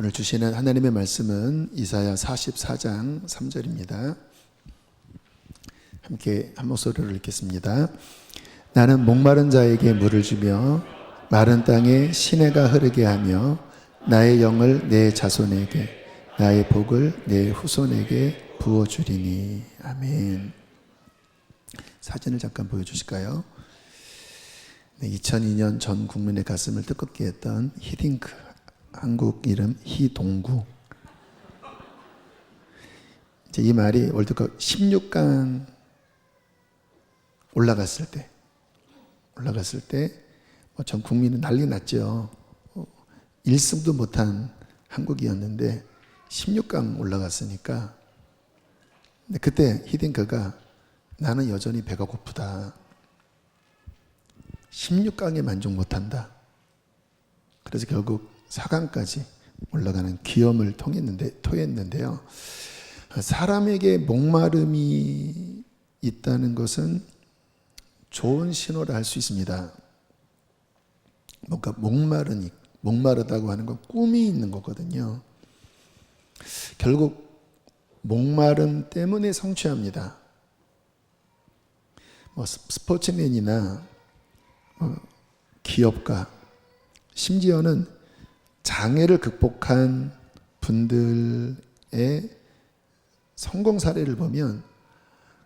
오늘 주시는 하나님의 말씀은 이사야 44장 3절입니다. 함께 한 목소리로 읽겠습니다. 나는 목마른 자에게 물을 주며 마른 땅에 시내가 흐르게 하며 나의 영을 내 자손에게 나의 복을 내 후손에게 부어주리니. 아멘. 사진을 잠깐 보여주실까요? 2002년 전 국민의 가슴을 뜨겁게 했던 히딩크, 한국 이름 희동구. 이제 이 말이 월드컵 16강 올라갔을 때 전 국민은 난리 났죠. 1승도 못한 한국이었는데 16강 올라갔으니까. 근데 그때 히딩크가 나는 여전히 배가 고프다. 16강에 만족 못한다. 그래서 결국 4강까지 올라가는 기염을 토했는데요. 사람에게 목마름이 있다는 것은 좋은 신호를 할 수 있습니다. 뭔가 목마르다고 하는 건 꿈이 있는 거거든요. 결국 목마름 때문에 성취합니다. 스포츠맨이나 기업가, 심지어는 장애를 극복한 분들의 성공 사례를 보면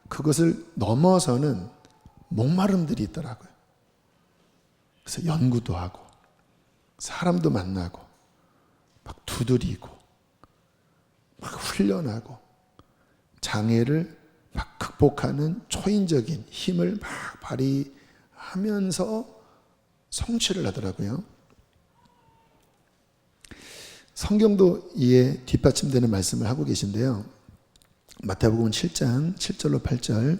그것을 넘어서는 목마름들이 있더라고요. 그래서 연구도 하고 사람도 만나고 막 두드리고 막 훈련하고 장애를 막 극복하는 초인적인 힘을 막 발휘하면서 성취를 하더라고요. 성경도 이에 뒷받침되는 말씀을 하고 계신데요. 마태복음 7장 7절로 8절.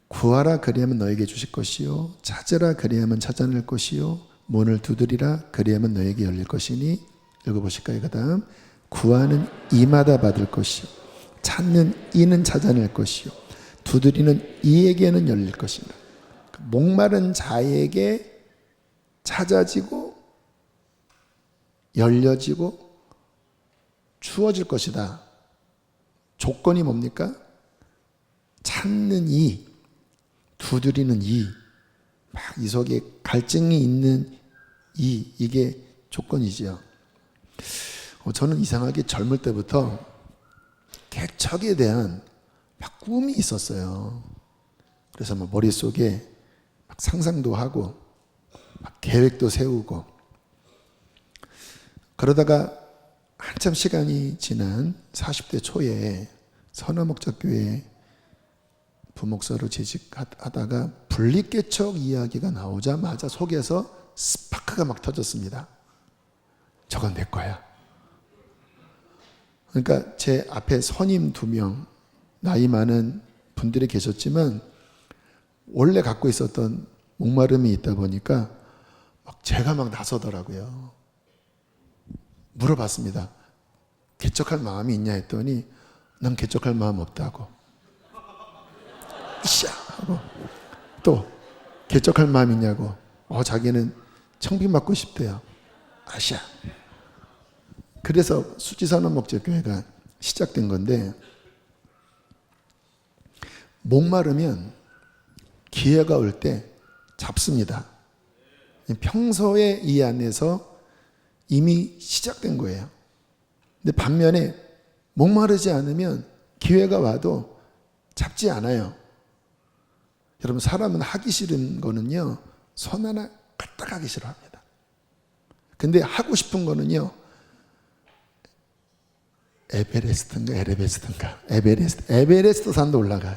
구하라 그리하면 너에게 주실 것이요 찾으라 그리하면 찾아낼 것이요 문을 두드리라 그리하면 너에게 열릴 것이니. 읽어보실까요? 그 다음. 구하는 이마다 받을 것이요 찾는 이는 찾아낼 것이요 두드리는 이에게는 열릴 것이다. 목마른 자에게 찾아지고 열려지고 주어질 것이다. 조건이 뭡니까? 찾는 이, 두드리는 이, 막 이 속에 갈증이 있는 이게 조건이지요. 저는 이상하게 젊을 때부터 개척에 대한 막 꿈이 있었어요. 그래서 머릿속에 막 상상도 하고 막 계획도 세우고. 그러다가 한참 시간이 지난 40대 초에 선화목적교회 부목사로 재직하다가 분리개척 이야기가 나오자마자 속에서 스파크가 막 터졌습니다. 저건 내 거야. 그러니까 제 앞에 선임 2명, 나이 많은 분들이 계셨지만 원래 갖고 있었던 목마름이 있다 보니까 제가 막 나서더라고요. 물어봤습니다. 개척할 마음이 있냐 했더니 난 개척할 마음 없다고. 이샤 하고 또 개척할 마음 있냐고. 자기는 청빙 받고 싶대요. 아샤. 그래서 수지산업목적교회가 시작된 건데, 목마르면 기회가 올 때 잡습니다. 평소에 이 안에서 이미 시작된 거예요. 근데 반면에 목마르지 않으면 기회가 와도 잡지 않아요. 여러분, 사람은 하기 싫은 거는요, 손 하나 까딱 하기 싫어합니다. 근데 하고 싶은 거는요, 에베레스트 산도 올라가요.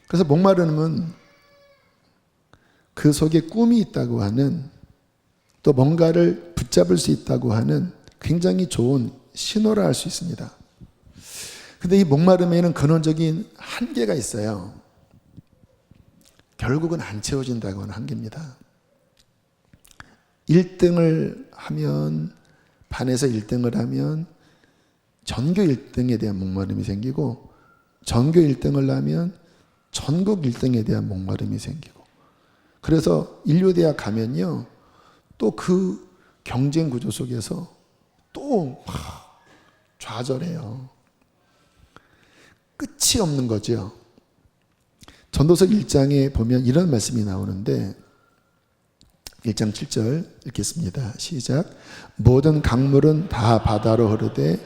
그래서 목마름은 그 속에 꿈이 있다고 하는, 또 뭔가를 붙잡을 수 있다고 하는 굉장히 좋은 신호라 할 수 있습니다. 근데 이 목마름에는 근원적인 한계가 있어요. 결국은 안 채워진다고 하는 한계입니다. 1등을 하면, 반에서 1등을 하면 전교 1등에 대한 목마름이 생기고, 전교 1등을 하면 전국 1등에 대한 목마름이 생기고. 그래서 인류대학 가면요, 또 그 경쟁 구조 속에서 또 좌절해요. 끝이 없는 거죠. 전도서 1장에 보면 이런 말씀이 나오는데 1장 7절 읽겠습니다. 시작. 모든 강물은 다 바다로 흐르되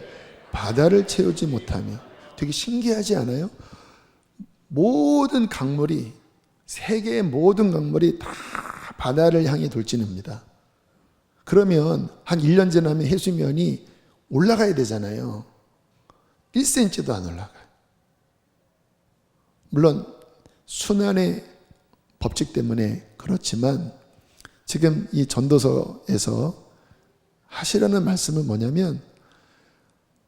바다를 채우지 못하며. 되게 신기하지 않아요? 모든 강물이, 세계의 모든 강물이 다 바다를 향해 돌진합니다. 그러면 한 1년 지나면 해수면이 올라가야 되잖아요. 1cm도 안 올라가요. 물론 순환의 법칙 때문에 그렇지만 지금 이 전도서에서 하시려는 말씀은 뭐냐면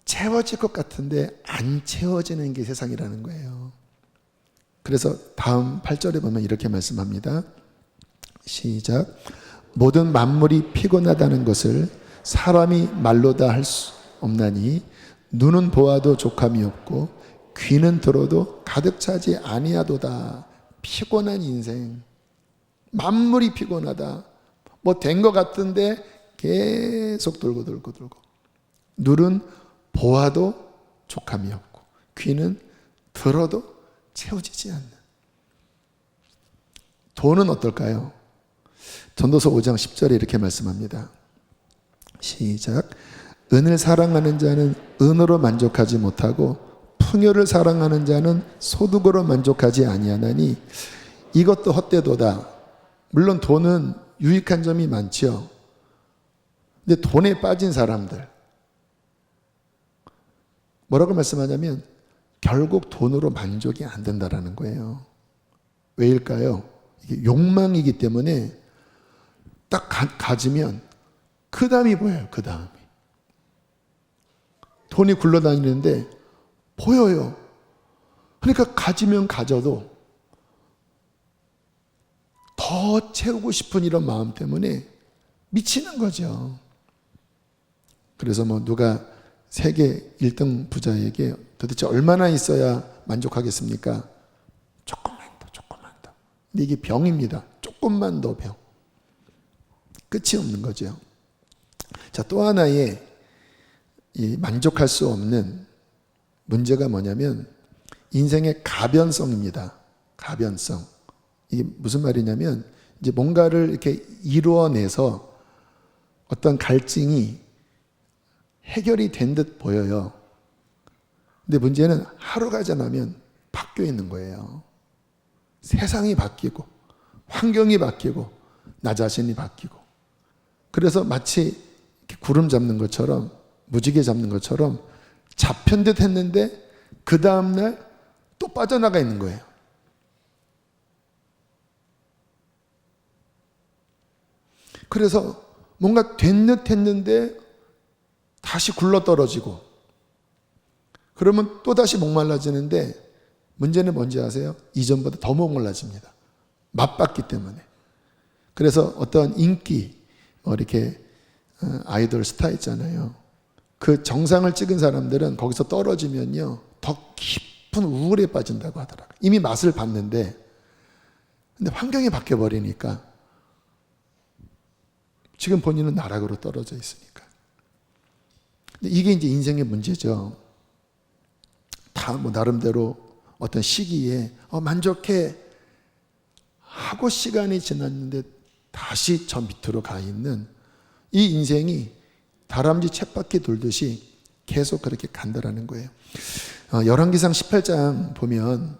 채워질 것 같은데 안 채워지는 게 세상이라는 거예요. 그래서 다음 8절에 보면 이렇게 말씀합니다. 시작. 모든 만물이 피곤하다는 것을 사람이 말로 다 할 수 없나니 눈은 보아도 족함이 없고 귀는 들어도 가득 차지 아니하도다. 피곤한 인생. 만물이 피곤하다. 뭐 된 것 같은데 계속 돌고. 눈은 보아도 족함이 없고 귀는 들어도 채워지지 않는. 돈은 어떨까요? 전도서 5장 10절에 이렇게 말씀합니다. 시작. 은을 사랑하는 자는 은으로 만족하지 못하고 풍요를 사랑하는 자는 소득으로 만족하지 아니하나니 이것도 헛되도다. 물론 돈은 유익한 점이 많죠. 근데 돈에 빠진 사람들 뭐라고 말씀하냐면 결국 돈으로 만족이 안 된다라는 거예요. 왜일까요? 이게 욕망이기 때문에 딱 가지면 그 다음이 보여요. 그 다음이. 돈이 굴러다니는데 보여요. 그러니까 가지면 가져도 더 채우고 싶은 이런 마음 때문에 미치는 거죠. 그래서 뭐 누가 세계 1등 부자에게 도대체 얼마나 있어야 만족하겠습니까? 조금만 더. 근데 이게 병입니다. 조금만 더 병. 끝이 없는 거죠. 자, 또 하나의 이 만족할 수 없는 문제가 뭐냐면 인생의 가변성입니다. 가변성. 이게 무슨 말이냐면 이제 뭔가를 이렇게 이루어내서 어떤 갈증이 해결이 된 듯 보여요. 근데 문제는 하루가 지나면 바뀌어 있는 거예요. 세상이 바뀌고 환경이 바뀌고 나 자신이 바뀌고. 그래서 마치 구름 잡는 것처럼 무지개 잡는 것처럼 잡힌 듯 했는데 그 다음날 또 빠져나가 있는 거예요. 그래서 뭔가 된 듯 했는데 다시 굴러떨어지고 그러면 또다시 목말라지는데 문제는 뭔지 아세요? 이전보다 더 목말라집니다. 맞받기 때문에. 그래서 어떤 인기 이렇게 아이돌 스타 있잖아요. 그 정상을 찍은 사람들은 거기서 떨어지면요 더 깊은 우울에 빠진다고 하더라고요. 이미 맛을 봤는데 근데 환경이 바뀌어버리니까 지금 본인은 나락으로 떨어져 있으니까. 근데 이게 이제 인생의 문제죠. 다 뭐 나름대로 어떤 시기에 만족해 하고 시간이 지났는데 다시 저 밑으로 가 있는 이 인생이 다람쥐 쳇바퀴 돌듯이 계속 그렇게 간다라는 거예요. 열왕기상 18장 보면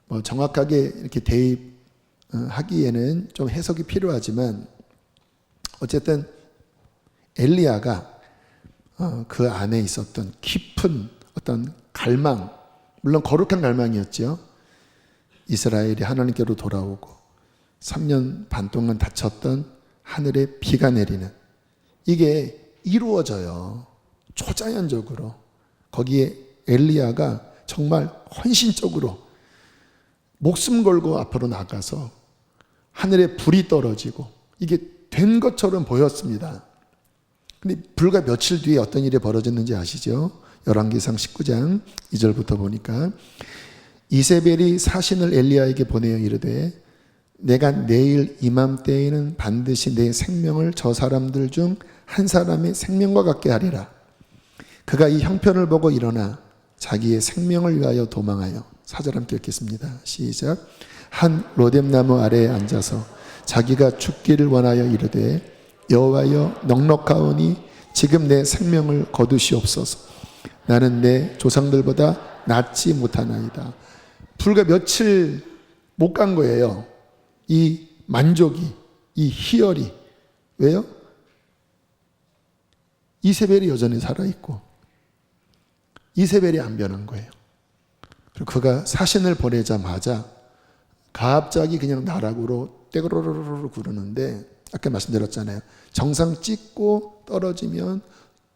뭐 정확하게 이렇게 대입하기에는 좀 해석이 필요하지만 어쨌든 엘리야가 그 안에 있었던 깊은 어떤 갈망, 물론 거룩한 갈망이었죠. 이스라엘이 하나님께로 돌아오고 3년 반 동안 닫혔던 하늘에 비가 내리는 이게 이루어져요. 초자연적으로. 거기에 엘리야가 정말 헌신적으로 목숨 걸고 앞으로 나가서 하늘에 불이 떨어지고 이게 된 것처럼 보였습니다. 근데 불과 며칠 뒤에 어떤 일이 벌어졌는지 아시죠? 열왕기상 19장 2절부터 보니까 이세벨이 사신을 엘리야에게 보내어 이르되 내가 내일 이맘때에는 반드시 내 생명을 저 사람들 중 한 사람의 생명과 같게 하리라. 그가 이 형편을 보고 일어나 자기의 생명을 위하여 도망하여. 4절 함께 읽겠습니다. 시작. 한 로뎀나무 아래에 앉아서 자기가 죽기를 원하여 이르되 여호와여 넉넉하오니 지금 내 생명을 거두시옵소서. 나는 내 조상들보다 낫지 못하나이다. 불과 며칠 못 간 거예요. 이 만족이, 이 희열이. 왜요? 이세벨이 여전히 살아있고 이세벨이 안 변한 거예요. 그리고 그가 사신을 보내자마자 갑자기 그냥 나락으로 떼그로로로 구르는데, 아까 말씀드렸잖아요. 정상 찍고 떨어지면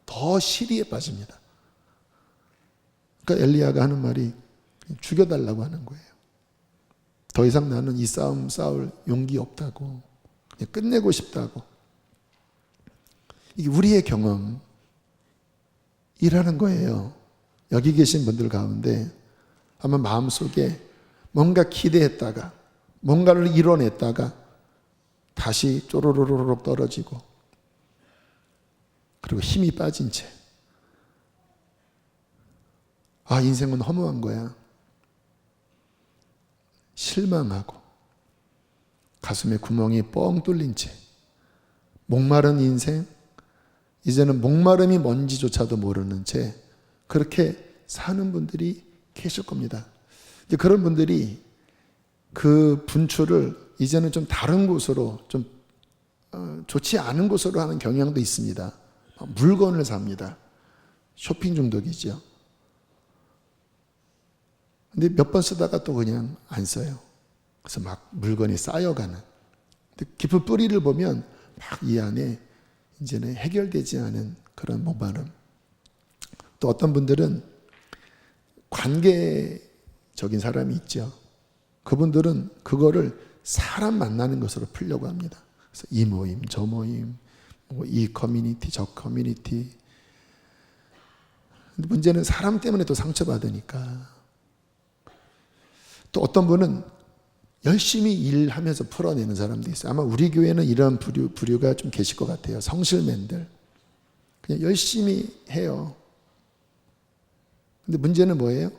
더 시리에 빠집니다. 그러니까 엘리야가 하는 말이 죽여달라고 하는 거예요. 더 이상 나는 이 싸움 싸울 용기 없다고, 그냥 끝내고 싶다고. 이게 우리의 경험이라는 거예요. 여기 계신 분들 가운데 아마 마음속에 뭔가 기대했다가 뭔가를 이뤄냈다가 다시 쪼로로로록 떨어지고, 그리고 힘이 빠진 채, 아, 인생은 허무한 거야. 실망하고 가슴에 구멍이 뻥 뚫린 채 목마른 인생, 이제는 목마름이 뭔지조차도 모르는 채 그렇게 사는 분들이 계실 겁니다. 이제 그런 분들이 그 분출을 이제는 좀 다른 곳으로, 좀 좋지 않은 곳으로 하는 경향도 있습니다. 물건을 삽니다. 쇼핑 중독이죠. 근데 몇 번 쓰다가 또 그냥 안 써요. 그래서 막 물건이 쌓여가는. 근데 깊은 뿌리를 보면 막 이 안에 이제는 해결되지 않은 그런 목마름. 또 어떤 분들은 관계적인 사람이 있죠. 그분들은 그거를 사람 만나는 것으로 풀려고 합니다. 그래서 이 모임, 저 모임, 이 커뮤니티, 저 커뮤니티. 근데 문제는 사람 때문에 또 상처받으니까. 또 어떤 분은 열심히 일하면서 풀어내는 사람도 있어요. 아마 우리 교회는 이런 부류가 좀 계실 것 같아요. 성실맨들. 그냥 열심히 해요. 근데 문제는 뭐예요?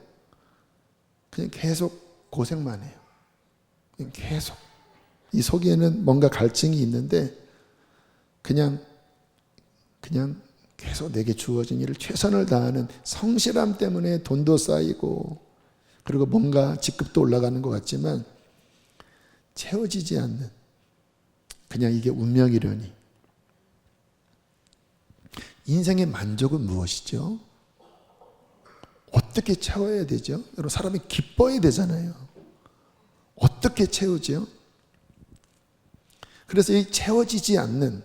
그냥 계속 고생만 해요. 그냥 계속. 이 속에는 뭔가 갈증이 있는데 그냥 계속 내게 주어진 일을 최선을 다하는 성실함 때문에 돈도 쌓이고, 그리고 뭔가 직급도 올라가는 것 같지만 채워지지 않는, 그냥 이게 운명이려니. 인생의 만족은 무엇이죠? 어떻게 채워야 되죠? 여러분, 사람이 기뻐야 되잖아요. 어떻게 채우죠? 그래서 이 채워지지 않는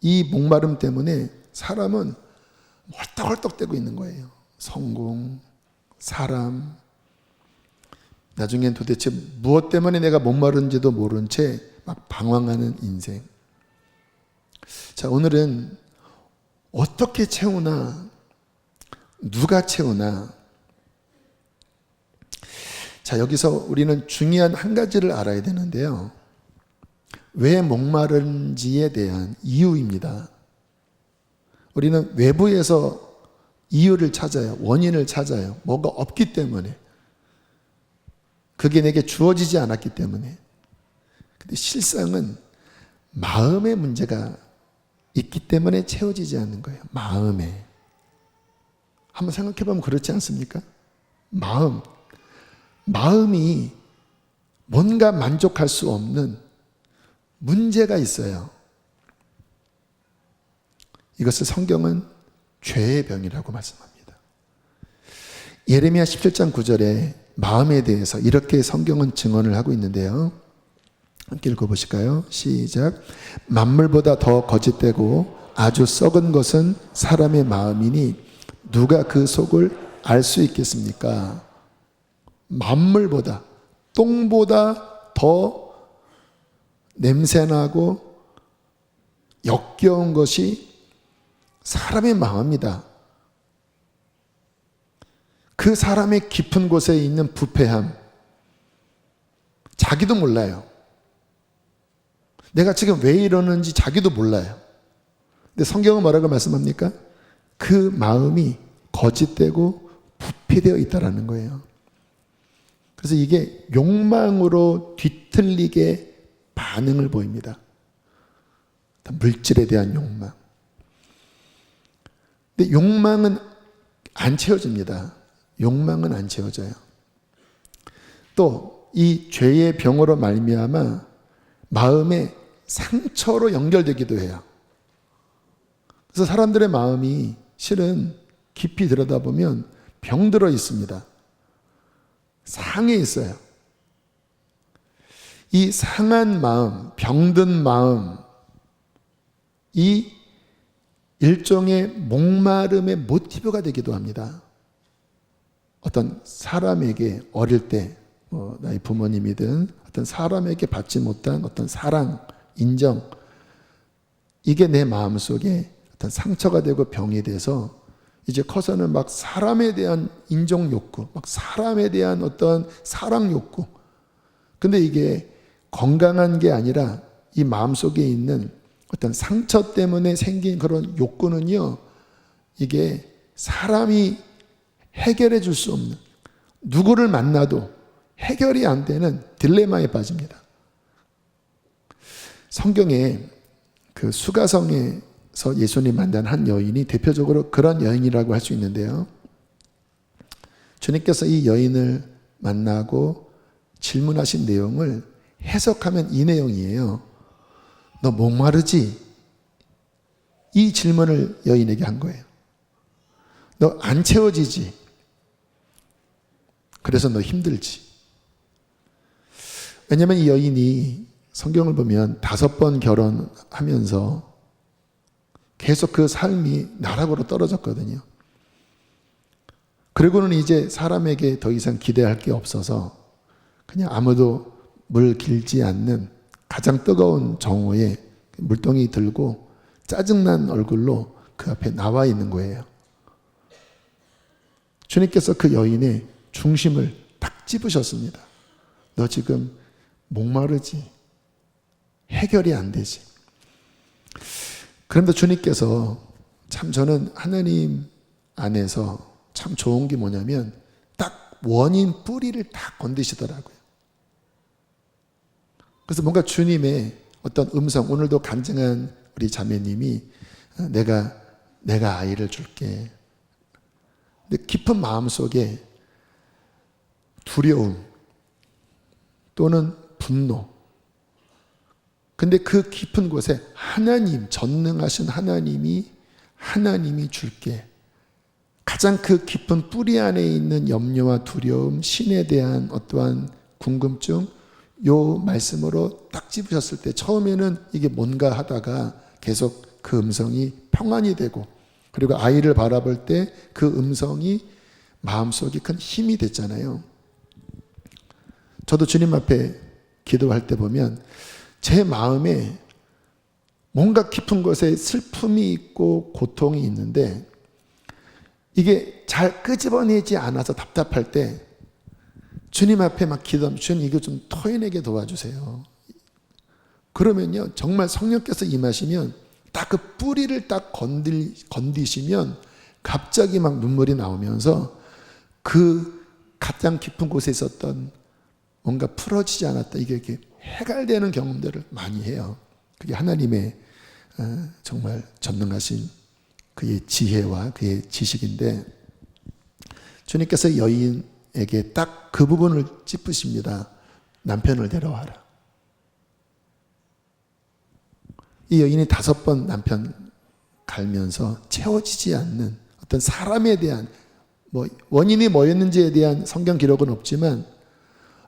이 목마름 때문에 사람은 헐떡헐떡대고 있는 거예요. 성공, 사람, 나중엔 도대체 무엇 때문에 내가 목마른지도 모른 채 막 방황하는 인생. 자, 오늘은 어떻게 채우나, 누가 채우나. 자, 여기서 우리는 중요한 한 가지를 알아야 되는데요. 왜 목마른지에 대한 이유입니다. 우리는 외부에서 이유를 찾아요. 원인을 찾아요. 뭐가 없기 때문에. 그게 내게 주어지지 않았기 때문에. 근데 실상은 마음의 문제가 있기 때문에 채워지지 않는 거예요. 마음에. 한번 생각해 보면 그렇지 않습니까? 마음이 뭔가 만족할 수 없는 문제가 있어요. 이것을 성경은 죄의 병이라고 말씀합니다. 예레미야 17장 9절에 마음에 대해서 이렇게 성경은 증언을 하고 있는데요. 함께 읽어보실까요? 시작. 만물보다 더 거짓되고 아주 썩은 것은 사람의 마음이니 누가 그 속을 알 수 있겠습니까? 만물보다, 똥보다 더 냄새나고 역겨운 것이 사람의 마음이다. 그 사람의 깊은 곳에 있는 부패함, 자기도 몰라요. 내가 지금 왜 이러는지 자기도 몰라요. 근데 성경은 뭐라고 말씀합니까? 그 마음이 거짓되고 부패되어 있다라는 거예요. 그래서 이게 욕망으로 뒤틀리게 반응을 보입니다. 물질에 대한 욕망. 근데 욕망은 안 채워집니다. 욕망은 안 채워져요. 또 이 죄의 병으로 말미암아 마음의 상처로 연결되기도 해요. 그래서 사람들의 마음이 실은 깊이 들여다보면 병들어 있습니다. 상해 있어요. 이 상한 마음, 병든 마음, 이 일종의 목마름의 모티브가 되기도 합니다. 어떤 사람에게 어릴 때 나의 부모님이든 어떤 사람에게 받지 못한 어떤 사랑, 인정, 이게 내 마음속에 어떤 상처가 되고 병이 돼서 이제 커서는 막 사람에 대한 인정 욕구, 막 사람에 대한 어떤 사랑 욕구. 근데 이게 건강한 게 아니라 이 마음속에 있는 어떤 상처 때문에 생긴 그런 욕구는요, 이게 사람이 해결해 줄 수 없는, 누구를 만나도 해결이 안 되는 딜레마에 빠집니다. 성경에 그 수가성에서 예수님 만난 한 여인이 대표적으로 그런 여인이라고 할 수 있는데요. 주님께서 이 여인을 만나고 질문하신 내용을 해석하면 이 내용이에요. 너 목마르지? 이 질문을 여인에게 한 거예요. 너 안 채워지지? 그래서 너 힘들지? 왜냐하면 이 여인이 성경을 보면 5번 결혼하면서 계속 그 삶이 나락으로 떨어졌거든요. 그리고는 이제 사람에게 더 이상 기대할 게 없어서 그냥 아무도 물 길지 않는 가장 뜨거운 정오에 물동이 들고 짜증난 얼굴로 그 앞에 나와 있는 거예요. 주님께서 그 여인의 중심을 딱 찝으셨습니다. 너 지금 목마르지? 해결이 안 되지? 그런데 주님께서 참 저는 하나님 안에서 참 좋은 게 뭐냐면 딱 원인 뿌리를 딱 건드시더라고요. 그래서 뭔가 주님의 어떤 음성, 오늘도 간증한 우리 자매님이 내가 아이를 줄게. 근데 깊은 마음속에 두려움 또는 분노. 근데 그 깊은 곳에 하나님, 전능하신 하나님이 줄게. 가장 그 깊은 뿌리 안에 있는 염려와 두려움, 신에 대한 어떠한 궁금증, 요 말씀으로 딱 찝으셨을 때 처음에는 이게 뭔가 하다가 계속 그 음성이 평안이 되고, 그리고 아이를 바라볼 때 그 음성이 마음속에 큰 힘이 됐잖아요. 저도 주님 앞에 기도할 때 보면 제 마음에 뭔가 깊은 곳에 슬픔이 있고 고통이 있는데 이게 잘 끄집어내지 않아서 답답할 때 주님 앞에 막 기도하면 주님 이거 좀 토해내게 도와주세요. 그러면요 정말 성령께서 임하시면 딱 그 뿌리를 딱 건디시면 갑자기 막 눈물이 나오면서 그 가장 깊은 곳에 있었던 뭔가 풀어지지 않았다 이게 이렇게 해갈되는 경험들을 많이 해요. 그게 하나님의 정말 전능하신 그의 지혜와 그의 지식인데 주님께서 여인에게 딱 그 부분을 짚으십니다. 남편을 데려와라. 이 여인이 5번 남편 갈면서 채워지지 않는 어떤 사람에 대한 원인이 뭐였는지에 대한 성경 기록은 없지만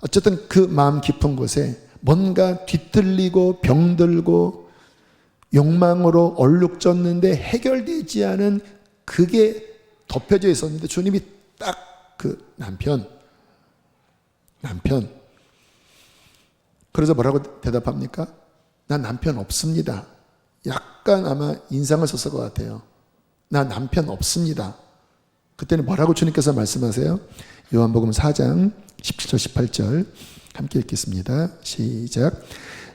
어쨌든 그 마음 깊은 곳에 뭔가 뒤틀리고 병들고 욕망으로 얼룩졌는데 해결되지 않은 그게 덮여져 있었는데 주님이 딱 그 남편 그래서 뭐라고 대답합니까? 나 남편 없습니다. 약간 아마 인상을 썼을 것 같아요. 나 남편 없습니다. 그때는 뭐라고 주님께서 말씀하세요? 요한복음 4장 17절 18절 함께 읽겠습니다. 시작.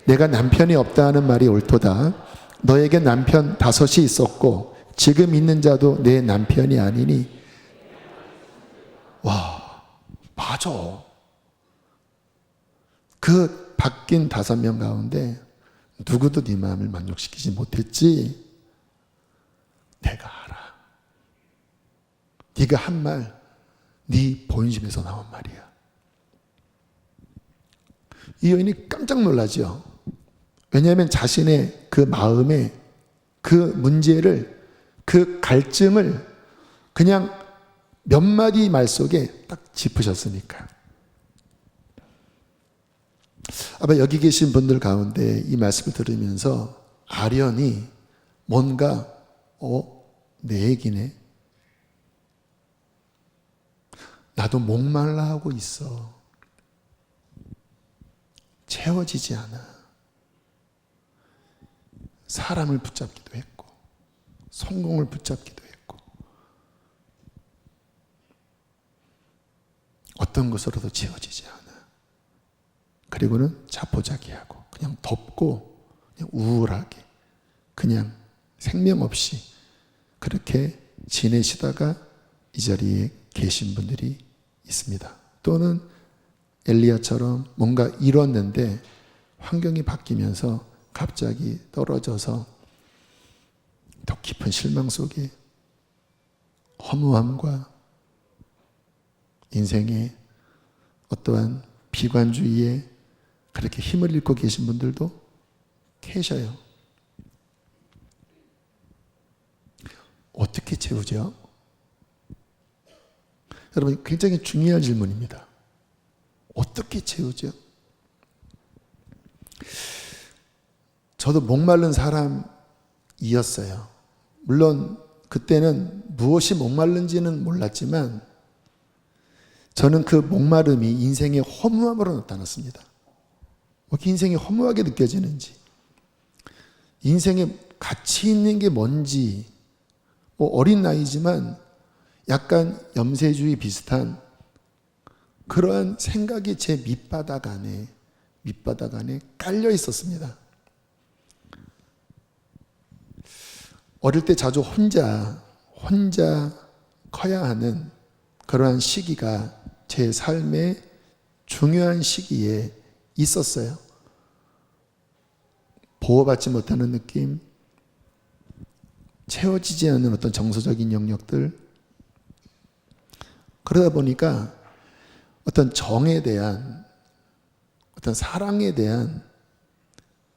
내가 남편이 없다 하는 말이 옳도다. 너에게 남편 5이 있었고 지금 있는 자도 내 남편이 아니니. 와, 맞아. 그 바뀐 5명 가운데 누구도 네 마음을 만족시키지 못했지. 내가 알아. 네가 한 말, 네 본심에서 나온 말이야. 이 여인이 깜짝 놀라죠. 왜냐하면 자신의 그 마음에 그 문제를, 그 갈증을 그냥 몇 마디 말 속에 딱 짚으셨으니까. 아마 여기 계신 분들 가운데 이 말씀을 들으면서 아련히 뭔가 내 얘기네. 나도 목말라 하고 있어. 채워지지 않아. 사람을 붙잡기도 했고 성공을 붙잡기도 했고 어떤 것으로도 채워지지 않아. 그리고는 자포자기하고 그냥 덥고 그냥 우울하게 그냥 생명 없이 그렇게 지내시다가 이 자리에 계신 분들이 있습니다. 또는 엘리야처럼 뭔가 이뤘는데 환경이 바뀌면서 갑자기 떨어져서 더 깊은 실망 속에 허무함과 인생의 어떠한 비관주의에 그렇게 힘을 잃고 계신 분들도 계셔요. 어떻게 채우죠? 여러분, 굉장히 중요한 질문입니다. 어떻게 채우죠? 저도 목마른 사람이었어요. 물론 그때는 무엇이 목마른지는 몰랐지만 저는 그 목마름이 인생의 허무함으로 나타났습니다. 왜 이렇게 인생이 허무하게 느껴지는지, 인생에 가치 있는 게 뭔지, 어린 나이지만 약간 염세주의 비슷한 그러한 생각이 제 밑바닥 안에 깔려 있었습니다. 어릴 때 자주 혼자 커야 하는 그러한 시기가 제 삶의 중요한 시기에 있었어요. 보호받지 못하는 느낌, 채워지지 않는 어떤 정서적인 영역들, 그러다 보니까 어떤 정에 대한, 어떤 사랑에 대한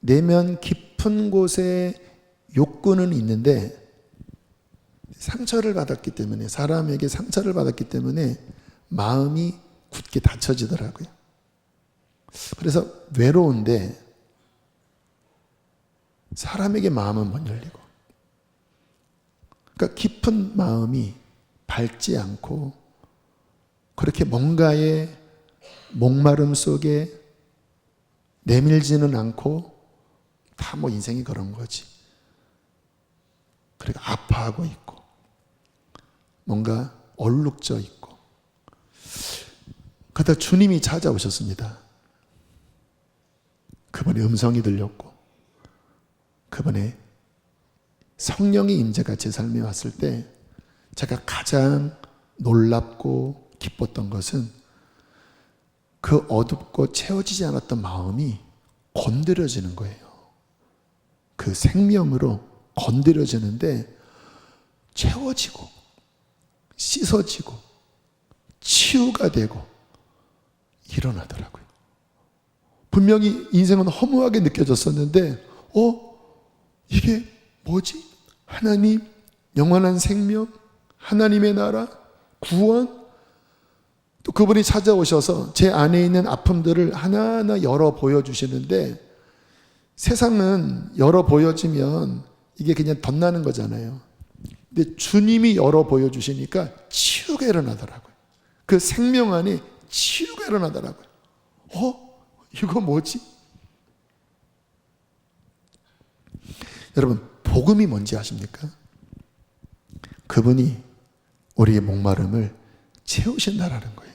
내면 깊은 곳에 욕구는 있는데 상처를 받았기 때문에, 사람에게 상처를 받았기 때문에 마음이 굳게 닫혀지더라고요. 그래서 외로운데 사람에게 마음은 못 열리고, 그러니까 깊은 마음이 밝지 않고 그렇게 뭔가의 목마름 속에 내밀지는 않고 다 인생이 그런 거지. 그리고 아파하고 있고 뭔가 얼룩져 있고. 그러다 주님이 찾아오셨습니다. 그분의 음성이 들렸고 그분의 성령의 임재가 제 삶에 왔을 때 제가 가장 놀랍고 기뻤던 것은 그 어둡고 채워지지 않았던 마음이 건드려지는 거예요. 그 생명으로 건드려지는데 채워지고 씻어지고 치유가 되고 일어나더라고요. 분명히 인생은 허무하게 느껴졌었는데 이게 뭐지? 하나님, 영원한 생명, 하나님의 나라, 구원, 또 그분이 찾아오셔서 제 안에 있는 아픔들을 하나하나 열어 보여주시는데, 세상은 열어 보여지면 이게 그냥 덧나는 거잖아요. 근데 주님이 열어 보여주시니까 치유가 일어나더라고요. 그 생명 안에 치유가 일어나더라고요. 이거 뭐지? 여러분, 복음이 뭔지 아십니까? 그분이 우리의 목마름을 채우신다라는 거예요.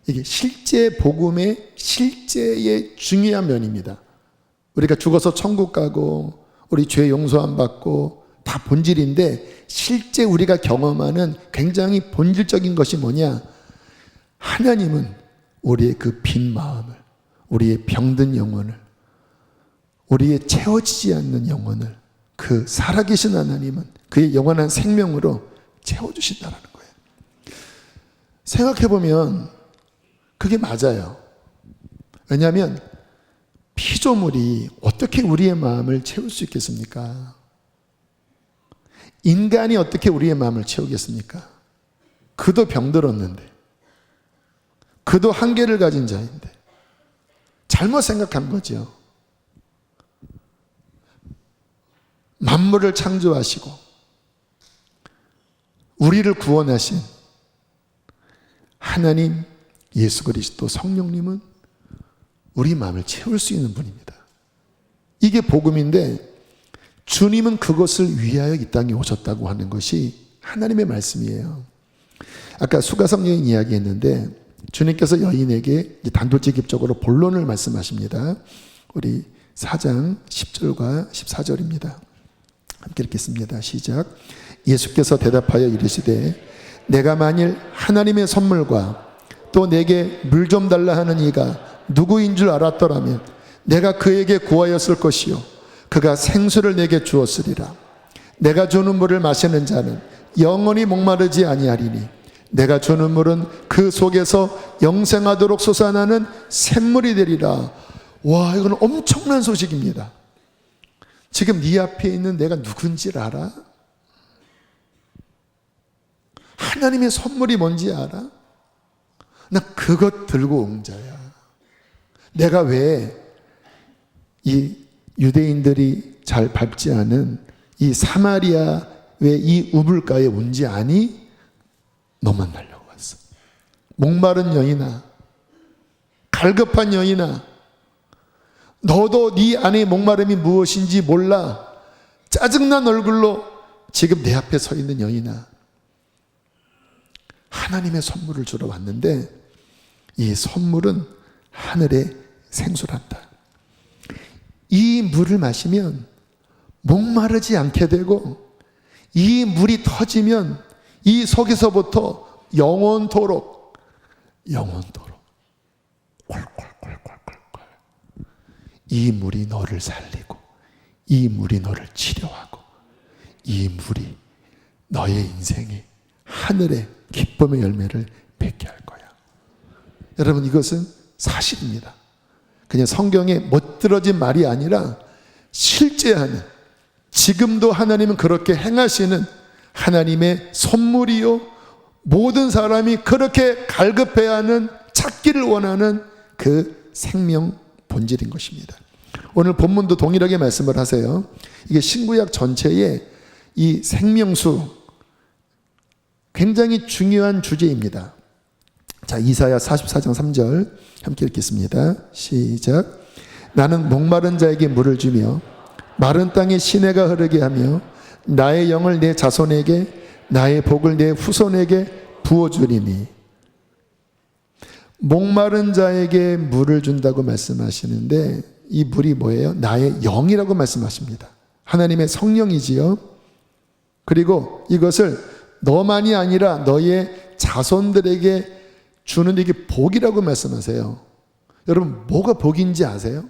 이게 실제 복음의 실제의 중요한 면입니다. 우리가 죽어서 천국 가고 우리 죄 용서함 받고 다 본질인데, 실제 우리가 경험하는 굉장히 본질적인 것이 뭐냐? 하나님은 우리의 그 빈 마음을, 우리의 병든 영혼을, 우리의 채워지지 않는 영혼을, 그 살아계신 하나님은 그의 영원한 생명으로 채워주신다는 거예요. 생각해보면 그게 맞아요. 왜냐하면 피조물이 어떻게 우리의 마음을 채울 수 있겠습니까? 인간이 어떻게 우리의 마음을 채우겠습니까? 그도 병들었는데, 그도 한계를 가진 자인데 잘못 생각한 거죠. 만물을 창조하시고 우리를 구원하신 하나님 예수 그리스도 성령님은 우리 마음을 채울 수 있는 분입니다. 이게 복음인데, 주님은 그것을 위하여 이 땅에 오셨다고 하는 것이 하나님의 말씀이에요. 아까 수가성 여인 이야기했는데, 주님께서 여인에게 단도직입적으로 본론을 말씀하십니다. 우리 4장 10절과 14절입니다. 함께 읽겠습니다. 시작. 예수께서 대답하여 이르시되, 내가 만일 하나님의 선물과 또 내게 물 좀 달라 하는 이가 누구인 줄 알았더라면 내가 그에게 구하였을 것이요 그가 생수를 내게 주었으리라. 내가 주는 물을 마시는 자는 영원히 목마르지 아니하리니 내가 주는 물은 그 속에서 영생하도록 솟아나는 샘물이 되리라. 와, 이건 엄청난 소식입니다. 지금 네 앞에 있는 내가 누군지 알아? 하나님의 선물이 뭔지 알아? 나 그것 들고 온 자야. 내가 왜 이 유대인들이 잘 밟지 않은 이 사마리아의 이 우물가에 온지 아니? 너 만나려고 왔어. 목마른 여인아, 갈급한 여인아, 너도 네 안의 목마름이 무엇인지 몰라. 짜증난 얼굴로 지금 내 앞에 서 있는 여인아, 하나님의 선물을 주러 왔는데 이 선물은 하늘의 생수란다. 이 물을 마시면 목마르지 않게 되고, 이 물이 터지면 이 속에서부터 영원토록 콜콜콜콜콜콜 이 물이 너를 살리고, 이 물이 너를 치료하고, 이 물이 너의 인생에 하늘의 기쁨의 열매를 맺게 할 거야. 여러분, 이것은 사실입니다. 그냥 성경에 멋들어진 말이 아니라 실제하는, 지금도 하나님은 그렇게 행하시는 하나님의 선물이요, 모든 사람이 그렇게 갈급해야 하는, 찾기를 원하는 그 생명 본질인 것입니다. 오늘 본문도 동일하게 말씀을 하세요. 이게 신구약 전체의 이 생명수, 굉장히 중요한 주제입니다. 자, 이사야 44장 3절 함께 읽겠습니다. 시작. 나는 목마른 자에게 물을 주며 마른 땅에 시내가 흐르게 하며 나의 영을 내 자손에게, 나의 복을 내 후손에게 부어주리니. 목마른 자에게 물을 준다고 말씀하시는데, 이 물이 뭐예요? 나의 영이라고 말씀하십니다. 하나님의 성령이지요. 그리고 이것을 너만이 아니라 너의 자손들에게 주는, 이게 복이라고 말씀하세요. 여러분, 뭐가 복인지 아세요?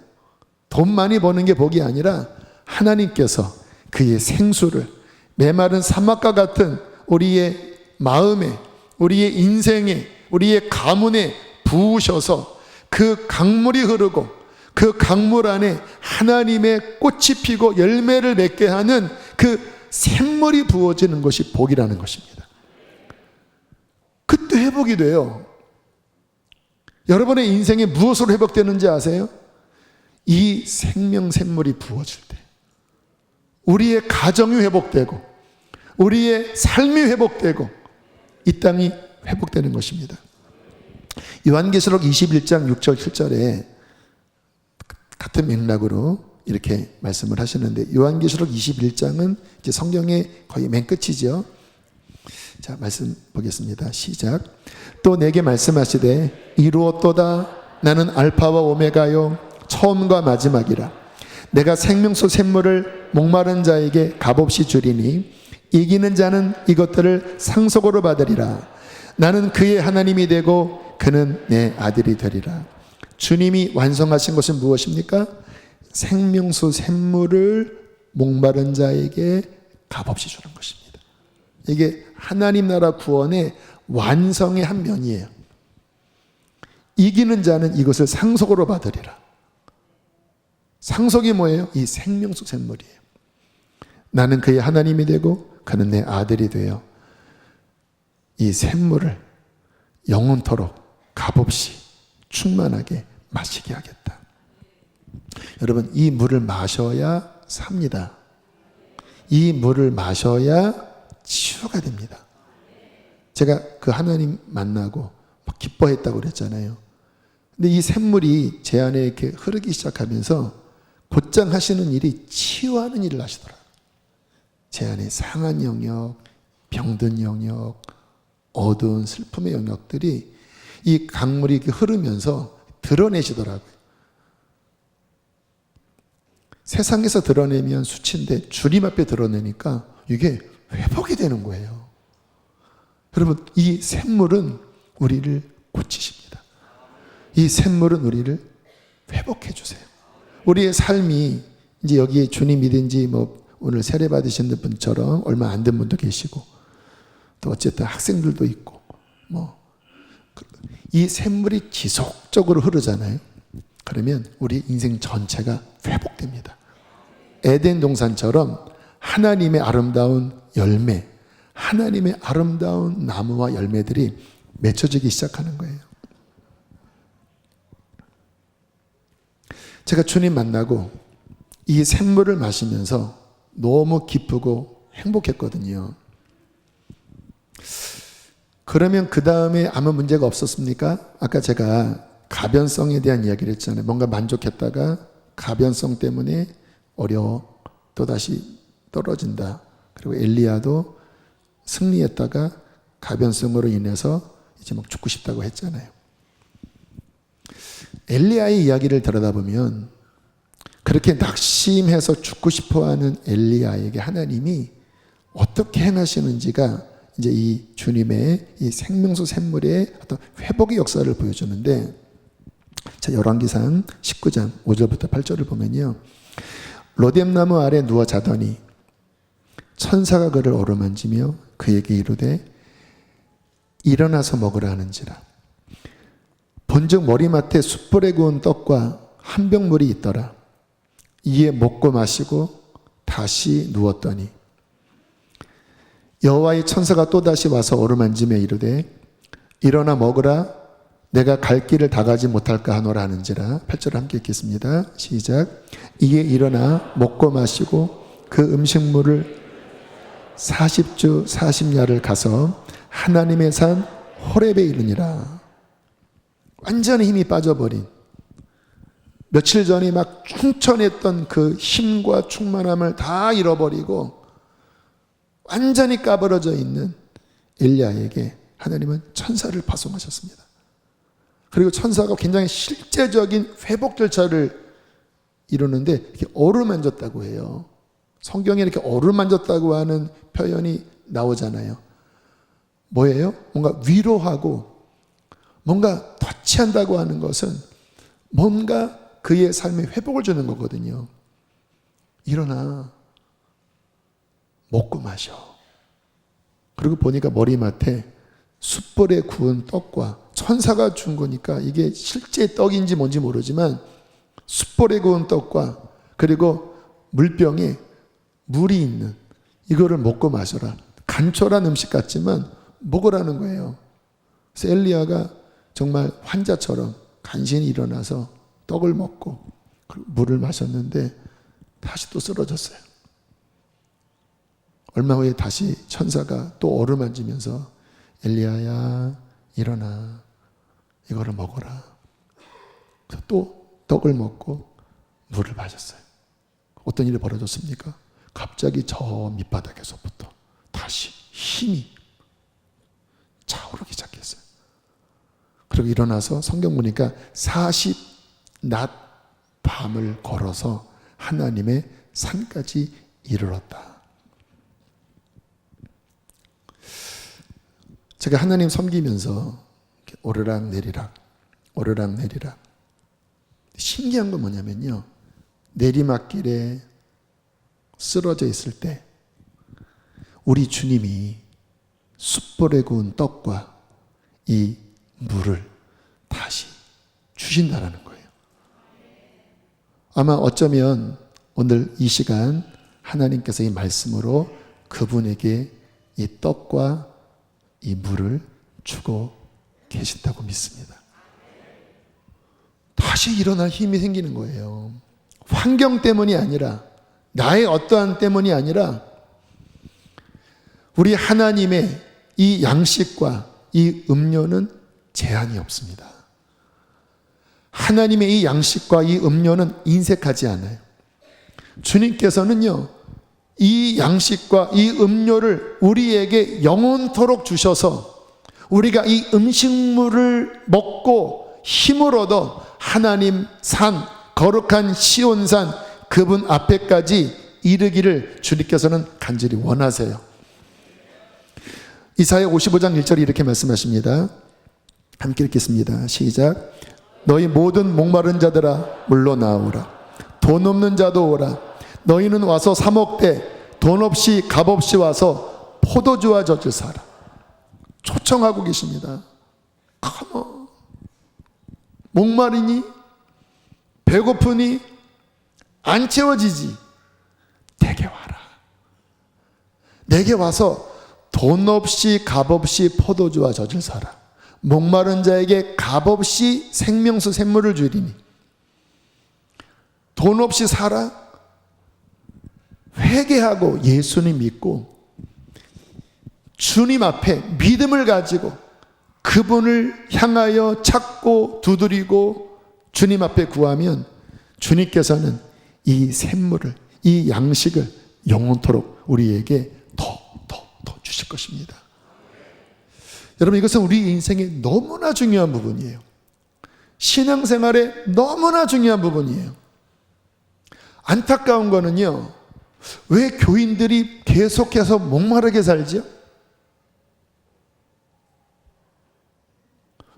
돈 많이 버는 게 복이 아니라 하나님께서 그의 생수를 메마른 사막과 같은 우리의 마음에, 우리의 인생에, 우리의 가문에 부으셔서 그 강물이 흐르고 그 강물 안에 하나님의 꽃이 피고 열매를 맺게 하는 그 샘물이 부어지는 것이 복이라는 것입니다. 그때 회복이 돼요. 여러분의 인생에 무엇으로 회복되는지 아세요? 이 생명 샘물이 부어질 때 우리의 가정이 회복되고, 우리의 삶이 회복되고, 이 땅이 회복되는 것입니다. 요한계시록 21장 6절 7절에 같은 맥락으로 이렇게 말씀을 하시는데, 요한계시록 21장은 이제 성경의 거의 맨 끝이죠. 자, 말씀 보겠습니다. 시작. 또 내게 말씀하시되 이루었도다. 나는 알파와 오메가요 처음과 마지막이라. 내가 생명수 샘물을 목마른 자에게 값없이 주리니 이기는 자는 이것들을 상속으로 받으리라. 나는 그의 하나님이 되고 그는 내 아들이 되리라. 주님이 완성하신 것은 무엇입니까? 생명수 샘물을 목마른 자에게 값없이 주는 것입니다. 이게 하나님 나라 구원의 완성의 한 면이에요. 이기는 자는 이것을 상속으로 받으리라. 상속이 뭐예요? 이 생명수 샘물이에요. 나는 그의 하나님이 되고 그는 내 아들이 되어 이 샘물을 영원토록 값없이 충만하게 마시게 하겠다. 여러분, 이 물을 마셔야 삽니다. 이 물을 마셔야 치유가 됩니다. 제가 그 하나님 만나고 막 기뻐했다고 그랬잖아요. 근데 이 샘물이 제 안에 이렇게 흐르기 시작하면서 곧장 하시는 일이 치유하는 일을 하시더라고요. 제 안에 상한 영역, 병든 영역, 어두운 슬픔의 영역들이 이 강물이 이렇게 흐르면서 드러내시더라고요. 세상에서 드러내면 수치인데 주님 앞에 드러내니까 이게 회복이 되는 거예요. 여러분, 이 샘물은 우리를 고치십니다. 이 샘물은 우리를 회복해 주세요. 우리의 삶이 이제 여기에 주님 믿은 지 오늘 세례 받으신 분처럼 얼마 안 된 분도 계시고 또 어쨌든 학생들도 있고 이 샘물이 지속적으로 흐르잖아요. 그러면 우리 인생 전체가 회복됩니다. 에덴 동산처럼 하나님의 아름다운 열매, 하나님의 아름다운 나무와 열매들이 맺혀지기 시작하는 거예요. 제가 주님 만나고 이 샘물을 마시면서 너무 기쁘고 행복했거든요. 그러면 그 다음에 아무 문제가 없었습니까? 아까 제가 가변성에 대한 이야기를 했잖아요. 뭔가 만족했다가 가변성 때문에 어려워. 또다시 떨어진다. 그리고 엘리야도 승리했다가 가변성으로 인해서 이제 막 죽고 싶다고 했잖아요. 엘리야의 이야기를 들여다보면 그렇게 낙심해서 죽고 싶어하는 엘리야에게 하나님이 어떻게 행하시는지가 이제 이 주님의 이 생명수 샘물의 어떤 회복의 역사를 보여주는데, 자, 열왕기상 19장 5절부터 8절을 보면요, 로뎀나무 아래 누워 자더니 천사가 그를 어루만지며 그에게 이르되 일어나서 먹으라 하는지라. 본즉 머리맡에 숯불에 구운 떡과 한 병 물이 있더라. 이에 먹고 마시고 다시 누웠더니 여호와의 천사가 또다시 와서 어루만지며 이르되 일어나 먹으라. 내가 갈 길을 다 가지 못할까 하노라 하는지라. 8절 함께 읽겠습니다. 시작. 이에 일어나 먹고 마시고 그 음식물을 40주 40야를 가서 하나님의 산 호렙에 이르니라. 완전히 힘이 빠져버린, 며칠 전에 막 충천했던 그 힘과 충만함을 다 잃어버리고 완전히 까부러져 있는 엘리야에게 하나님은 천사를 파송하셨습니다. 그리고 천사가 굉장히 실제적인 회복 절차를 이루는데 이렇게 어루만졌다고 해요. 성경에 이렇게 어루만졌다고 하는 표현이 나오잖아요. 뭐예요? 뭔가 위로하고 뭔가 터치한다고 하는 것은 뭔가 그의 삶에 회복을 주는 거거든요. 일어나 먹고 마셔. 그리고 보니까 머리맡에 숯불에 구운 떡과, 천사가 준 거니까 이게 실제 떡인지 뭔지 모르지만 숯불에 구운 떡과 그리고 물병에 물이 있는 이거를 먹고 마셔라. 간초란 음식 같지만 먹으라는 거예요. 그래서 엘리야가 정말 환자처럼 간신히 일어나서 떡을 먹고 물을 마셨는데 다시 또 쓰러졌어요. 얼마 후에 다시 천사가 또 어루만지면서 엘리야야 일어나 이거를 먹어라. 그래서 또 떡을 먹고 물을 마셨어요. 어떤 일이 벌어졌습니까? 갑자기 저 밑바닥에서부터 다시 힘이 차오르기 시작했어요. 그리고 일어나서 성경 보니까 40낮 밤을 걸어서 하나님의 산까지 이르렀다. 제가 하나님 섬기면서 오르락내리락 신기한 건 뭐냐면요, 내리막길에 쓰러져 있을 때 우리 주님이 숯불에 구운 떡과 이 물을 다시 주신다라는 거예요. 아마 어쩌면 오늘 이 시간 하나님께서 이 말씀으로 그분에게 이 떡과 이 물을 주고 계신다고 믿습니다. 다시 일어날 힘이 생기는 거예요. 환경 때문이 아니라, 나의 어떠한 때문이 아니라 우리 하나님의 이 양식과 이 음료는 제한이 없습니다. 하나님의 이 양식과 이 음료는 인색하지 않아요. 주님께서는요, 이 양식과 이 음료를 우리에게 영원토록 주셔서 우리가 이 음식물을 먹고 힘을 얻어 하나님 산, 거룩한 시온산 그분 앞에까지 이르기를 주님께서는 간절히 원하세요. 이사야 55장 1절이 이렇게 말씀하십니다. 함께 읽겠습니다. 시작. 너희 모든 목마른 자들아 물러나오라. 돈 없는 자도 오라. 너희는 와서 사 먹되 돈 없이 값 없이 와서 포도주와 젖을 사라. 초청하고 계십니다. 컴온. 목마르니? 배고프니? 안 채워지지? 내게 와라. 내게 와서 돈 없이 값 없이 포도주와 젖을 사라. 목마른 자에게 값 없이 생명수 샘물을 주리니. 돈 없이 살아? 회개하고 예수님 믿고 주님 앞에 믿음을 가지고 그분을 향하여 찾고 두드리고 주님 앞에 구하면 주님께서는 이 샘물을, 이 양식을 영원토록 우리에게 더 주실 것입니다. 여러분, 이것은 우리 인생에 너무나 중요한 부분이에요. 신앙생활에 너무나 중요한 부분이에요. 안타까운 거는요, 왜 교인들이 계속해서 목마르게 살지요?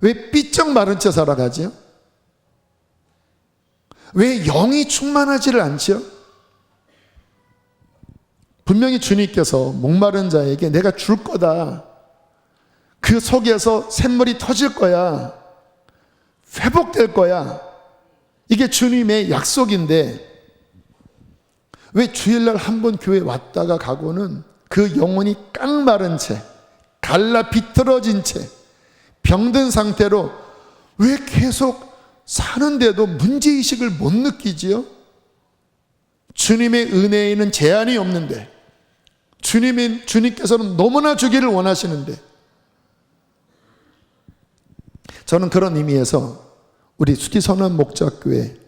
왜 삐쩍 마른 채 살아가지요? 왜 영이 충만하지를 않지요? 분명히 주님께서 목마른 자에게 내가 줄 거다. 그 속에서 샘물이 터질 거야. 회복될 거야. 이게 주님의 약속인데 왜 주일날 한 번 교회 왔다가 가고는 그 영혼이 깡마른 채, 갈라 비틀어진 채, 병든 상태로 왜 계속 사는데도 문제의식을 못 느끼지요? 주님의 은혜에는 제한이 없는데, 주님께서는 너무나 주기를 원하시는데, 저는 그런 의미에서 우리 수지선언 목자교회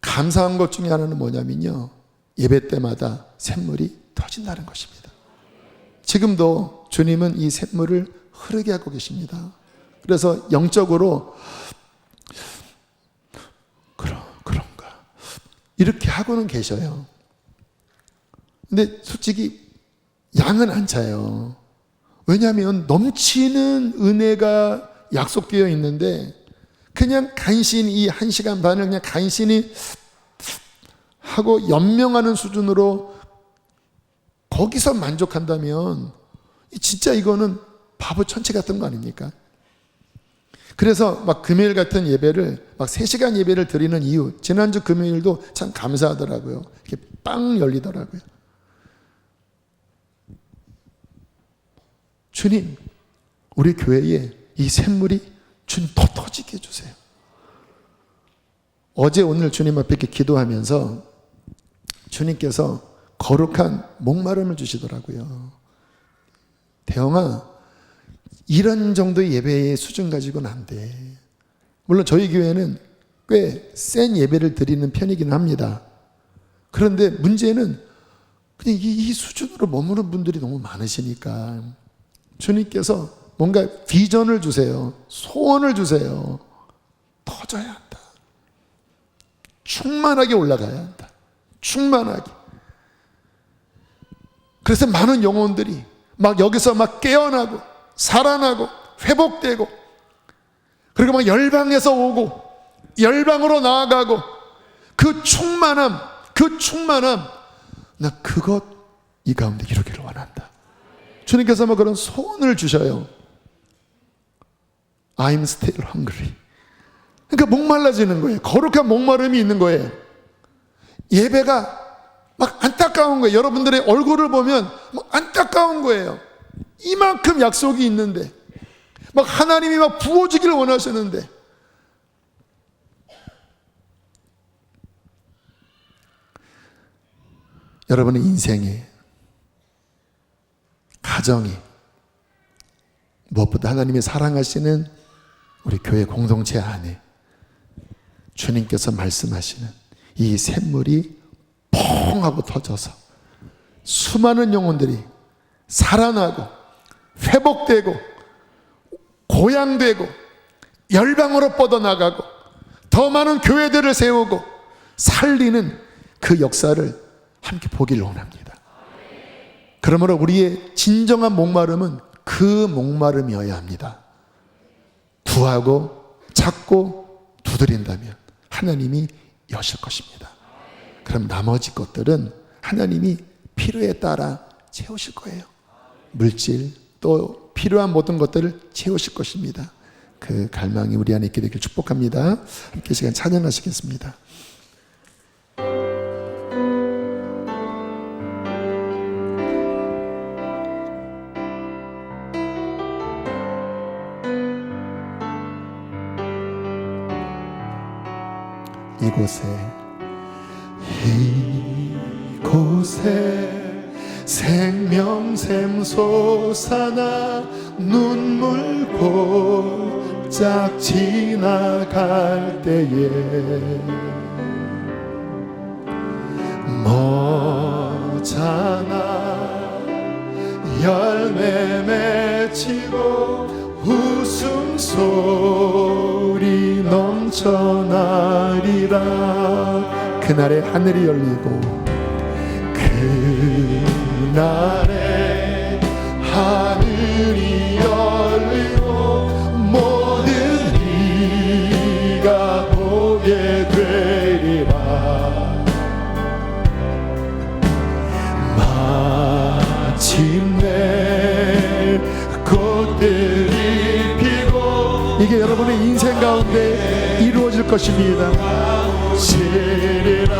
감사한 것 중에 하나는 뭐냐면요, 예배 때마다 샘물이 터진다는 것입니다. 지금도 주님은 이 샘물을 흐르게 하고 계십니다. 그래서 영적으로 그런가 이렇게 하고는 계셔요. 근데 솔직히 양은 안 차요. 왜냐하면 넘치는 은혜가 약속되어 있는데 그냥 간신히 이 1시간 반을 그냥 간신히 하고 연명하는 수준으로 거기서 만족한다면 진짜 이거는 바보 천체 같은 거 아닙니까? 그래서 막 금요일 같은 예배를 막 3시간 예배를 드리는 이유, 지난주 금요일도 참 감사하더라고요. 이렇게 빵 열리더라고요. 주님, 우리 교회에 이 샘물이 주님 더 터지게 해주세요. 어제 오늘 주님 앞에 이렇게 기도하면서 주님께서 거룩한 목마름을 주시더라고요. 대영아, 이런 정도의 예배의 수준 가지고는 안 돼. 물론 저희 교회는 꽤 센 예배를 드리는 편이긴 합니다. 그런데 문제는 그냥 이 수준으로 머무는 분들이 너무 많으시니까 주님께서 뭔가 비전을 주세요. 소원을 주세요. 터져야 한다. 충만하게 올라가야 한다. 충만하게. 그래서 많은 영혼들이 막 여기서 막 깨어나고 살아나고 회복되고, 그리고 막 열방에서 오고 열방으로 나아가고, 그 충만함, 나 그것 이 가운데 이루기를 원한다. 주님께서 뭐 그런 소원을 주셔요. I'm still hungry. 그러니까 목말라지는 거예요. 거룩한 목마름이 있는 거예요. 예배가 막 안타까운 거예요. 여러분들의 얼굴을 보면 막 안타까운 거예요. 이만큼 약속이 있는데, 막 하나님이 막 부어주기를 원하시는데, 여러분의 인생에, 가정이, 무엇보다 하나님이 사랑하시는 우리 교회 공동체 안에 주님께서 말씀하시는 이 샘물이 퐁 하고 터져서 수많은 영혼들이 살아나고 회복되고 고향되고 열방으로 뻗어나가고 더 많은 교회들을 세우고 살리는 그 역사를 함께 보기를 원합니다. 그러므로 우리의 진정한 목마름은 그 목마름이어야 합니다. 구하고 찾고 두드린다면 하나님이 여실 것입니다. 그럼 나머지 것들은 하나님이 필요에 따라 채우실 거예요. 물질, 또 필요한 모든 것들을 채우실 것입니다. 그 갈망이 우리 안에 있게 되길 축복합니다. 함께 시간 찬양하시겠습니다. 이곳에 생명샘 솟아나 눈물 골짝 지나갈 때에 머잖아 열매 맺히고 웃음소리 넘쳐나리라. 그날에 하늘이 열리고 그날에 하늘이 열리고 모든 이가 보게 되리라. 마침내 꽃들이 피고 이게 여러분의 인생 가운데 이루어질 것입니다. 시리라.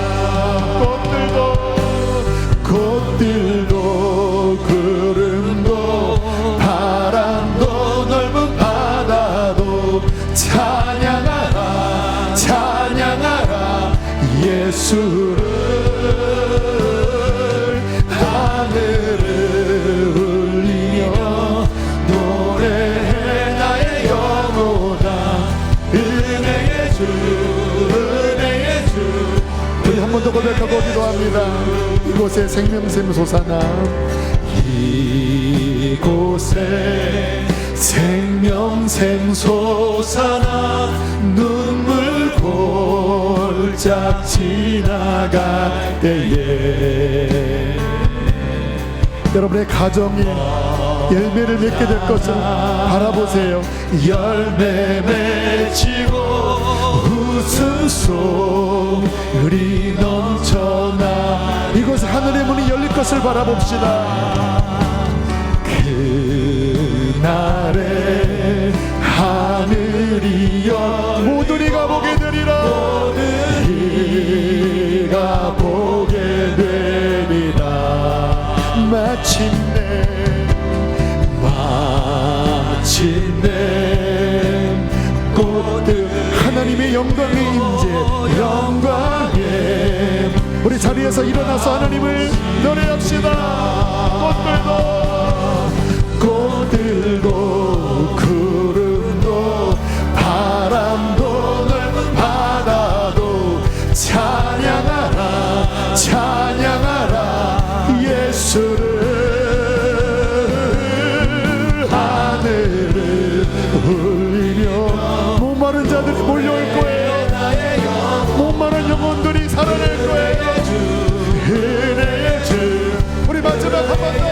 꽃들도 구름도 바람도 넓은 바다도 찬양하라 찬양하라 예수를. 하늘을 울리며 노래해 나의 영혼아 은혜의 주 은혜의 주. 우리 한 번 더 고백하고 기도합니다. 이곳에 생명샘 솟아나 이곳에 생명샘 솟아나 눈물 골짝 지나갈 때에 여러분의 가정이 열매를 맺게 될 것을 바라보세요. 열매 맺히고 웃음소리 넘쳐나 이곳에 하늘의 문이 열릴 것을 바라봅시다. 그날에 하늘이 모든 이가 보게 되리라. 모든 이가 보게 되리라. 마침내 꽃들 하나님의 영광의 임재 영광의 우리 자리에서 일어나서 하나님을 노래합시다. 꽃들도 구름도 바람도 넓은 바다도 찬양하라 찬양하라 예수를. 하늘을 울리며 목마른 자들이 몰려올 거예요. 목마른 영혼들이 살아날 거예요. 은혜의 주. 우리 마지막 한 번 더.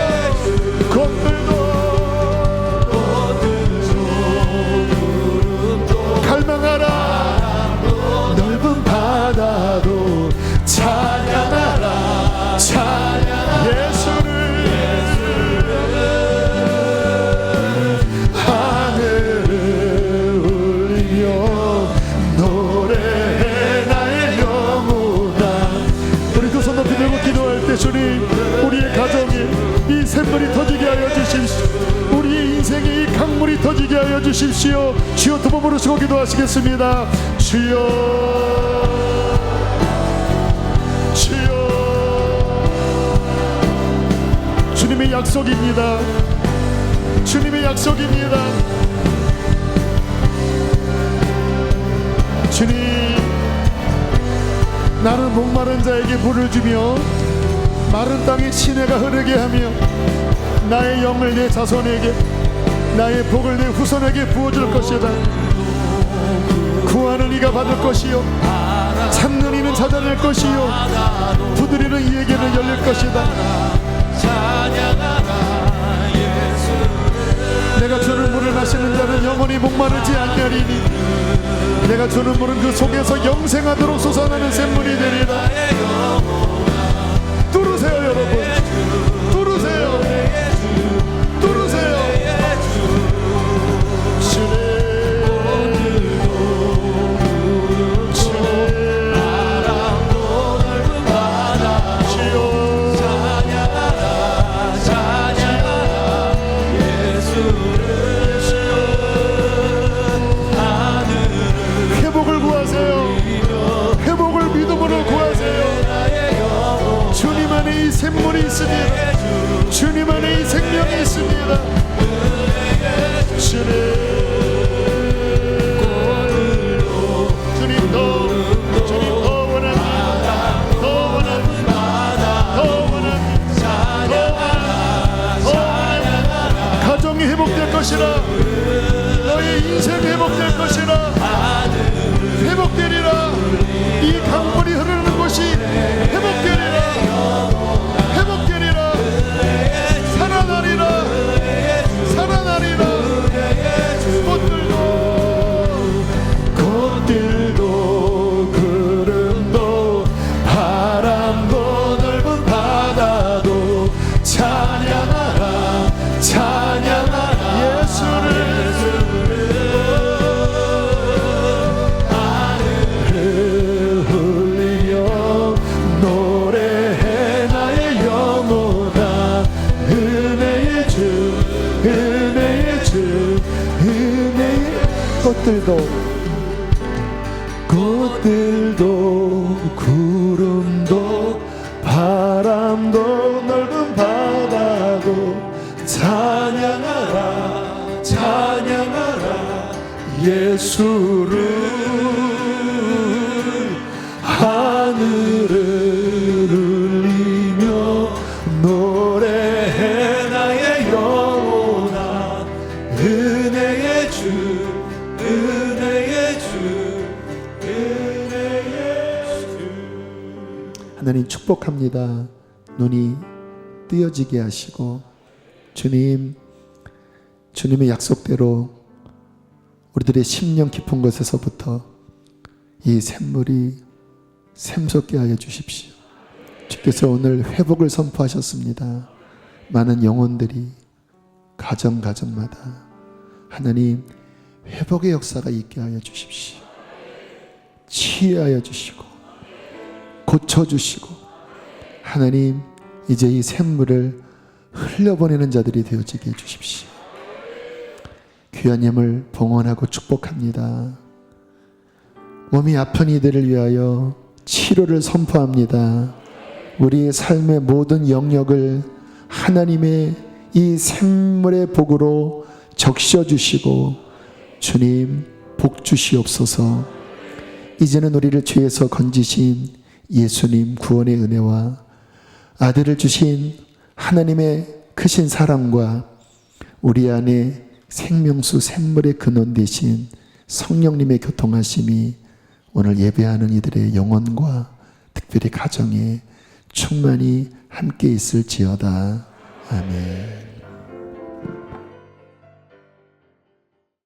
꽃들도 갈망하라. 넓은 바다도 찬양하라. 찬양 예수를. 하늘을 울리며 노래해 나의 영혼아. 우리 두 손 높이 들고 기도할 때 주님, 우리의 가정에 이 샘물이 터지게 하여 주십시오. 우리의 인생에 이 강물이 터지게 하여 주십시오. 주여, 두 번 부르시고 기도하시겠습니다. 주여, 주여. 주님의 약속입니다. 주님의 약속입니다. 주님, 나는 목마른 자에게 물을 주며 마른 땅에 시내가 흐르게 하며 나의 영을 내 자손에게, 나의 복을 내 후손에게 부어줄 것이다. 구하는 이가 받을 것이요, 찾는 이는 찾아낼 것이요, 두드리는 이에게는 열릴 것이다. 내가 주는 물을 마시는 자는 영원히 목마르지 않으리니 내가 주는 물은 그 속에서 영생하도록 솟아나는 샘물이 되리라. 뚫으세요 여러분, 뚫으세요, 뚫으세요. 회복을 구하세요. 회복을 믿음으로 구하세요. 주님 안에 이 샘물이 있습니다. 주님 안에 이 생명이 있습니다. 주님 더 원합니다. 더 원합니다. 더 원합니다. 가정이 회복될 것이라. 너의 인생 회복될 것이라. 회복되리라. 이 강물이 흐르는 곳이 회복되리라. 회복되리라. 살아나리라. 살아나리라. 꽃들도 구름도 바람도 넓은 바다도 찬양하라. 찬양하라. 예수를. 꽃들도 구름도 바람도 넓은 바다도 찬양하라. 찬양하라. 예수를. 하늘을 울리며 노래해 나의 영혼아. 은혜의 주, 하나님 축복합니다. 눈이 뜨여지게 하시고 주님, 주님의 약속대로 우리들의 심령 깊은 곳에서부터 이 샘물이 샘솟게 하여 주십시오. 주께서 오늘 회복을 선포하셨습니다. 많은 영혼들이 가정마다 하나님 회복의 역사가 있게 하여 주십시오. 치유하여 주시고 고쳐주시고 하나님 이제 이 샘물을 흘려보내는 자들이 되어지게 해주십시오. 귀한 예물 봉헌하고 축복합니다. 몸이 아픈 이들을 위하여 치료를 선포합니다. 우리의 삶의 모든 영역을 하나님의 이 샘물의 복으로 적셔주시고 주님 복 주시옵소서. 이제는 우리를 죄에서 건지신 예수님 구원의 은혜와 아들을 주신 하나님의 크신 사랑과 우리 안에 생명수 샘물의 근원 되신 성령님의 교통하심이 오늘 예배하는 이들의 영혼과 특별히 가정에 충만히 함께 있을지어다. 아멘.